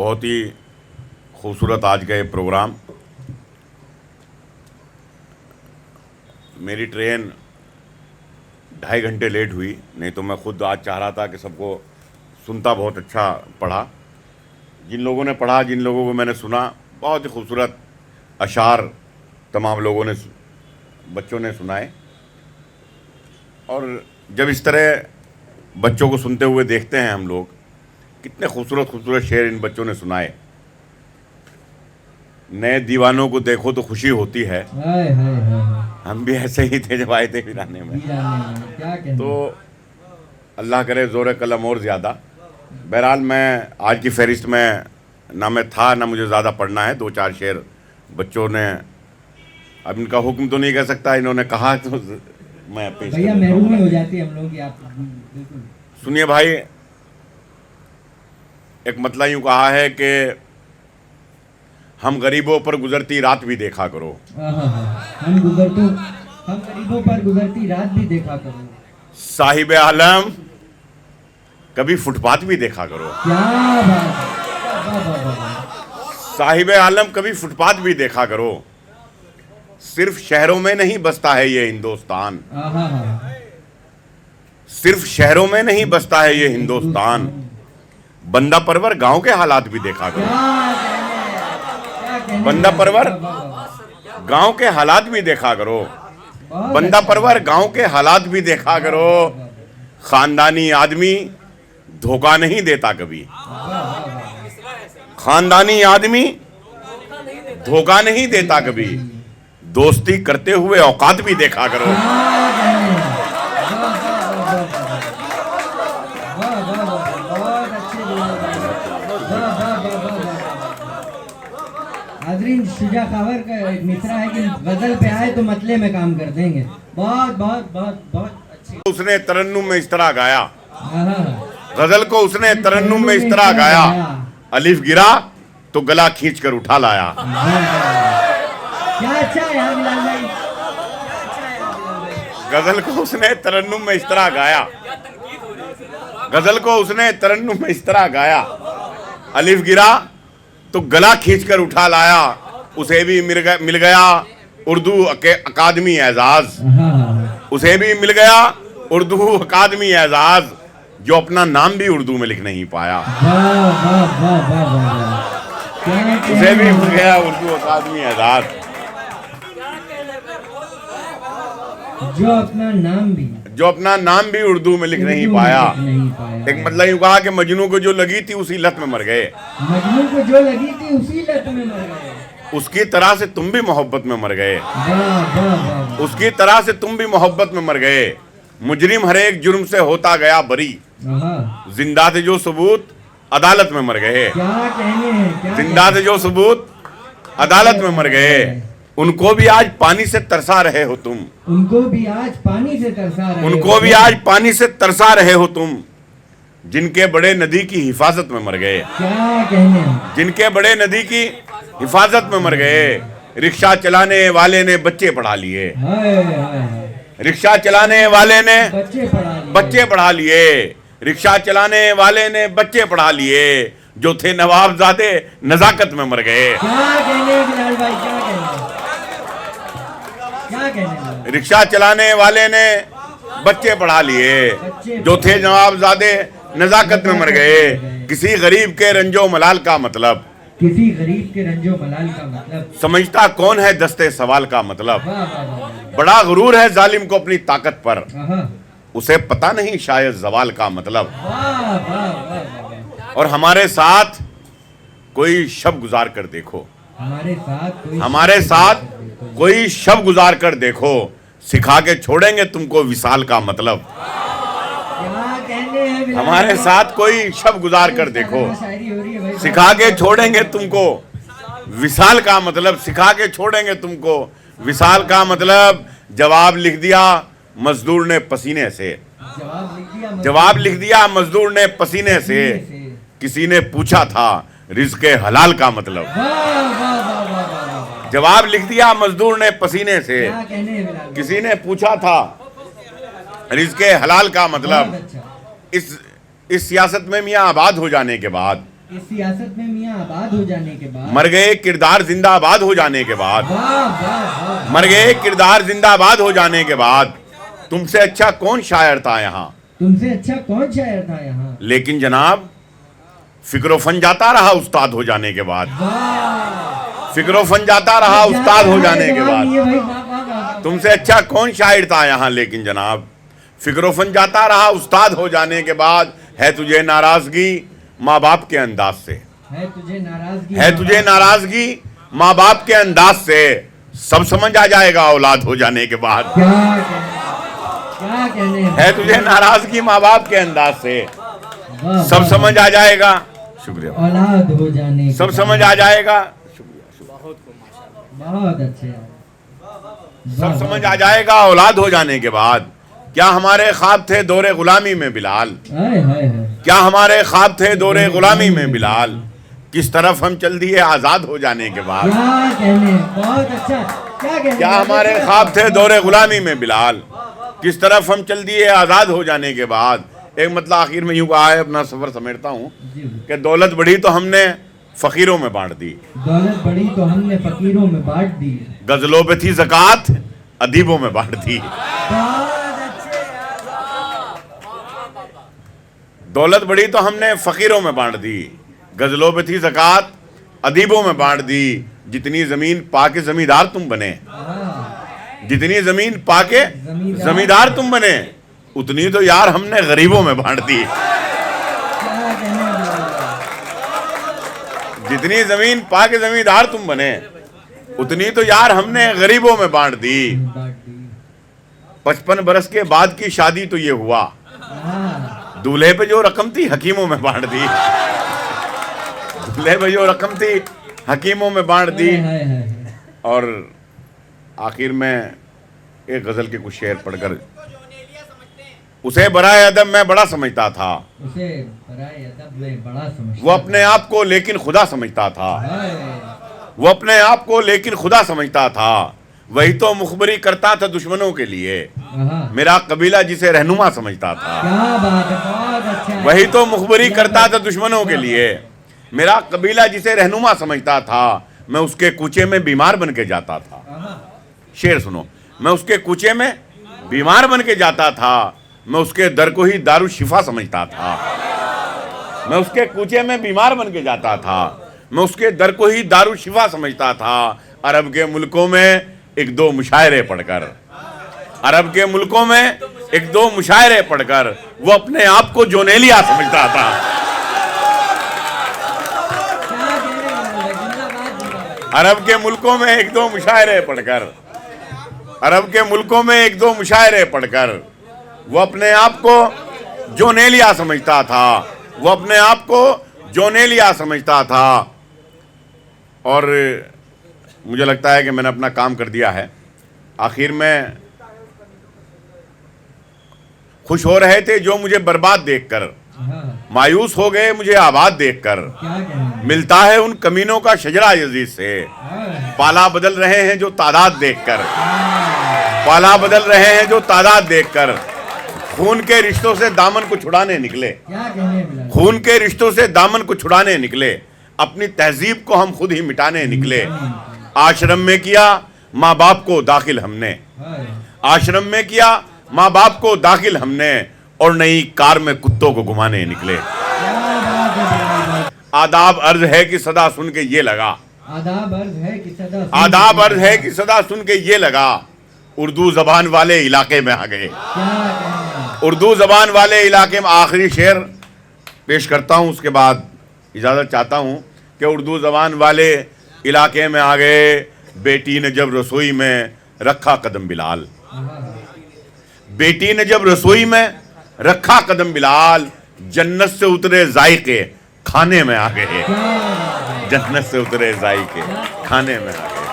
बहुत ही खूबसूरत आज का ये प्रोग्राम। मेरी ट्रेन 2.5 घंटे लेट हुई, नहीं तो मैं खुद आज चाह रहा था कि सबको सुनता। बहुत अच्छा पढ़ा, जिन लोगों ने पढ़ा, जिन लोगों को मैंने सुना, बहुत ही खूबसूरत अशार तमाम लोगों ने, बच्चों ने सुनाए। और जब इस तरह बच्चों को सुनते हुए देखते हैं हम लोग, कितने खूबसूरत खूबसूरत शेर इन बच्चों ने सुनाए। नए दीवानों को देखो तो खुशी होती है। हम भी ऐसे ही थे जब आए थे वीराने में। तो अल्लाह करे ज़ोर कलम और ज़्यादा। बहरहाल मैं आज की फहरिस्त में ना मैं था, ना मुझे ज़्यादा पढ़ना है। 2-4 शेर बच्चों ने, अब इनका हुक्म तो नहीं कह सकता, इन्होंने कहा तो मैं पेश भैया महरूमी हो जाती है हम लोग की। आप बिल्कुल सुनिए भाई। एक मतला यूँ कहा है कि हम गरीबों पर गुजरती रात भी देखा करो। हम गरीबों पर गुजरती रात भी देखा करो। साहिब आलम कभी फुटपाथ भी देखा करो। क्या बात। साहिब आलम कभी फुटपाथ भी देखा करो। सिर्फ शहरों में नहीं बसता है ये हिंदुस्तान। सिर्फ शहरों में नहीं बसता है ये हिंदुस्तान। बंदा परवर गांव के हालात भी देखा करो। बंदा परवर गांव के हालात भी देखा करो। बंदा परवर गांव के हालात भी देखा करो। खानदानी आदमी धोखा नहीं देता कभी। खानदानी आदमी धोखा नहीं देता कभी। दोस्ती करते हुए औकात भी देखा करो। आदरीन, शुजा खावर का एक मिसरा है कि गजल पे आए तो मतले में काम कर देंगे। बहुत बहुत बहुत बहुत अच्छी। उसने तरन्नुम में इस तरह गाया, गजल को उसने तरन्नुम में इस तरह गाया। अलिफ गिरा तो गला खींच कर उठा लाया। क्या अच्छा है यार बिलाल भाई। गजल को उसने तरन्नुम में इस तरह गाया। गजल को उसने तरन्नुम में इस तरह गाया। अलिफ गिरा तो गला खींचकर उठा लाया। उसे भी मिल गया उर्दू अकादमी एजाज। उसे भी मिल गया उर्दू अकादमी एजाज, जो अपना नाम भी उर्दू में लिख नहीं पाया। उसे भी मिल गया उर्दू अकादमी एजाज, जो अपना नाम भी उर्दू में लिख नहीं पाया। एक मतलब यूं कहा कि मजनू को जो लगी थी उसी लत में मर गए। मजनू को जो लगी थी उसी लत में मर गए। उसकी तरह से तुम भी मोहब्बत में मर गए। उसकी तरह से तुम भी मोहब्बत में मर गए। मुजरिम हर एक जुर्म से होता गया बरी। जिंदा थे जो सबूत अदालत में मर गए। जिंदा थे जो सबूत अदालत में मर गए। उनको भी आज पानी से तरसा रहे हो तुम। उनको भी आज पानी से तरसा रहे हो। उनको भी आज पानी से तरसा रहे हो तुम, जिनके बड़े नदी की हिफाजत में मर गए। क्या कहने, जिनके बड़े नदी की हिफाजत में मर गए। रिक्शा चलाने वाले ने बच्चे पढ़ा लिए। रिक्शा चलाने वाले ने बच्चे पढ़ा लिए। रिक्शा चलाने वाले ने बच्चे पढ़ा लिए, जो थे नवाबजादे नजाकत में मर गए। क्या कहने बिलाल भाई, क्या कहने। रिक्शा चलाने वाले ने बच्चे पढ़ा लिए, जो थे नवाबजादे नजाकत में मर गए। किसी गरीब के रंजो मलाल का मतलब, किसी गरीब के रंजो मलाल का मतलब, समझता कौन है दस्ते सवाल का मतलब। बड़ा गुरूर है जालिम को अपनी ताकत पर, उसे पता नहीं शायद जवाल का मतलब। और हमारे साथ कोई शब गुजार कर देखो। हमारे साथ कोई शब गुजार कर देखो। सिखा के छोड़ेंगे तुमको विसाल का मतलब। हमारे साथ कोई शब गुजार कर देखो। सिखा के छोड़ेंगे तुमको विसाल का मतलब। सिखा के छोड़ेंगे तुमको विसाल का मतलब। जवाब लिख दिया मजदूर ने पसीने से। जवाब लिख दिया मजदूर ने पसीने से। किसी ने पूछा था रिज़्क़े हलाल का मतलब। जवाब लिख दिया मजदूर ने पसीने से। किसी ने पूछा था रिज़्क़े हलाल का मतलब। इस सियासत में मियाँ आबाद हो जाने के बाद इस सियासत में मियाँ आबाद हो जाने के बाद, मर गए किरदार जिंदाबाद हो जाने के बाद, वाह वाह वाह, मर गए किरदार जिंदाबाद हो जाने के बाद, तुमसे अच्छा कौन शायर था यहाँ। तुमसे अच्छा कौन शायर था यहाँ। लेकिन जनाब फिक्रो फन जाता रहा उस्ताद हो जाने के बाद, वाह, फिक्रो फन जाता रहा उस्ताद हो जाने के बाद। ये भाई वाह वाह वाह। तुमसे अच्छा कौन शायर था यहाँ, लेकिन जनाब फिक्रो फन जाता रहा उस्ताद हो जाने के बाद। है तुझे नाराजगी माँ बाप के अंदाज से, है तुझे नाराजगी, है तुझे नाराजगी माँ बाप के अंदाज से, सब समझ आ जाएगा औलाद हो जाने के बाद। क्या कहने है तुझे नाराजगी माँ बाप के अंदाज से, वाह, सब वाह, समझ आ जाएगा। शुक्रिया, औलाद हो जाने सब के समझ बाद। आ जाएगा। बहुत अच्छे यार, सब समझ आ जाएगा औलाद हो जाने के बाद। क्या हमारे ख्वाब थे दौरे गुलामी में बिलाल, हाय हाय हाय, क्या हमारे ख्वाब थे दौरे गुलामी में बिलाल, किस तरफ हम चल दिए आजाद हो जाने के बाद। क्या कहने, बहुत अच्छा, क्या कहने। क्या हमारे ख्वाब थे दौरे गुलामी में बिलाल, किस तरफ हम चल दिए आजाद हो जाने के बाद। एक मतलब आखिर में यूं कहा है, अपना सफर समेटता हूँ कि दौलत बढ़ी तो हमने फकीरों में बांट दी, दौलत बढ़ी तो हमने फकीरों में बांट दी, गजलों पे थी ज़कात अदीबों में बांट दी। बहुत अच्छे यार, दौलत बढ़ी तो हमने फकीरों में बांट दी, गजलों पे थी ज़कात अदीबों में बांट दी। जितनी जमीन पाके जमींदार तुम बने, हाँ, जितनी जमीन पाके जमींदार जमींदार तुम बने, उतनी तो यार हमने गरीबों में बांट दी। क्या कहने वाला। जितनी जमीन पाके जमींदार तुम बने, उतनी तो यार हमने गरीबों में बांट दी। बांट दी, 55 बरस के बाद की शादी तो ये हुआ, हाँ, दूल्हे पे जो रकम थी हकीमों में बांट दी, दूल्हे पे जो रकम थी हकीमों में बांट दी। हाय हाय हाय, और आखिर में एक गजल के कुछ शेर पढ़कर, उसे बराए अदब मैं बड़ा समझता था, उसे बराए अदब में बड़ा समझता वो अपने आप को लेकिन खुदा समझता था, हाय, वो अपने आप को लेकिन खुदा समझता था। वही तो मुखबरी करता था दुश्मनों के लिए, हाँ, मेरा कबीला जिसे रहनुमा समझता था। क्या बात है, बहुत अच्छा। वही तो मुखबरी करता था दुश्मनों के लिए, मेरा कबीला जिसे रहनुमा समझता था। मैं उसके कूचे में बीमार बन के जाता था। हाँ, शेर सुनो, मैं उसके कूचे में बीमार बन के जाता था, मैं उसके दर को ही दारू शिफा समझता था। मैं उसके कूचे में बीमार बन के जाता था, मैं उसके दर को ही दारू शिफा समझता था। अरब के मुल्कों में एक दो मुशायरे पढ़कर, अरब के मुल्कों में एक दो मुशायरे पढ़कर वो अपने आप को जोनेलिया समझता था। क्या कहने वाला, जिंदाबाद जिंदाबाद। अरब के मुल्कों में एक दो मुशायरे पढ़कर, अरब के मुल्कों में एक दो मुशायरे पढ़कर वो अपने आप को जोनेलिया समझता था, वो अपने आप को जोनेलिया समझता था। और मुझे लगता है कि मैंने अपना काम कर दिया है। आखिर में खुश हो रहे थे जो मुझे बर्बाद देखकर, हाँ, मायूस हो गए मुझे आबाद देखकर। क्या कहने, मिलता है उन कमीनों का शजरा यजीद से, हाँ, पाला बदल रहे हैं जो तादाद देखकर, हाँ, पाला बदल रहे हैं जो तादाद देखकर। खून के रिश्तों से दामन को छुड़ाने निकले, क्या कहने वाला। खून के रिश्तों से दामन को छुड़ाने निकले, अपनी तहजीब को हम खुद ही मिटाने निकले। आश्रम में किया माँ बाप को दाखिल हमने, हाय, आश्रम में किया माँ बाप को दाखिल हमने, और नई कार में कुत्तों को घुमाने निकले। क्या बात है, जिंदाबाद। आदाब अर्ज है कि सदा सुन के ये लगा, आदाब अर्ज है कि सदा, आदाब अर्ज है कि सदा सुन के ये लगा, उर्दू जबान वाले इलाके में आ गए। क्या कहने, उर्दू जबान वाले इलाके में आखिरी शेर पेश करता हूँ, उसके बाद इजाज़त चाहता हूँ कि उर्दू जबान वाले इलाके में आ गए। बेटी ने जब रसोई में रखा कदम बिलाल, हाँ, बेटी ने जब रसोई में रखा कदम बिलाल, जन्नत से उतरे जायके खाने में आ गए, क्या बात है। जन्नत से उतरे जायके खाने में आ गए।